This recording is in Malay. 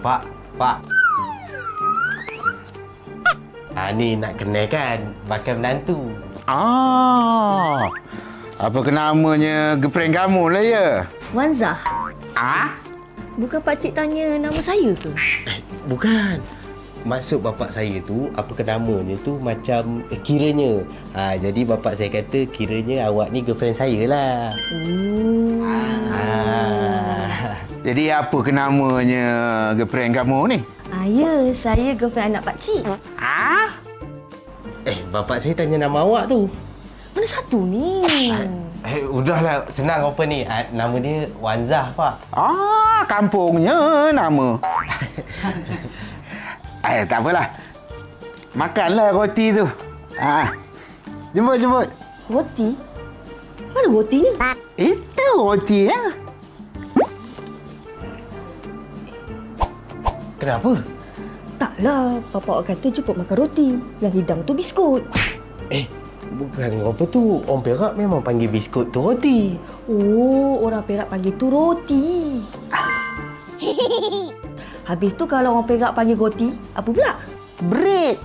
Pak. Ni nak kenalkan bakal menantu. Apa namanya girlfriend kamu lah ya? Wanzah. Bukan pakcik tanya nama saya ke? Bukan. Maksud bapak saya tu, apa ke namanya tu macam kiranya. Jadi bapak saya kata kiranya awak ni girlfriend saya lah. Jadi apa ke namanya girlfriend kamu ni? Ya, saya girlfriend anak pakcik. Bapak saya tanya nama awak tu. Mana satu ni? Udahlah, senang apa ni. Nama dia Wanzah, Pak. Kampungnya nama. Tak apalah. Makanlah roti tu. Jemput. Roti? Mana roti ni? Itu roti ya. Kenapa? Taklah, bapa awak kata jemput makan roti. Yang hidang tu biskut. Bukan apa tu. Orang Perak memang panggil biskut tu roti. Orang Perak panggil tu roti. Habis tu kalau orang Perak panggil roti, apa pula? Bread.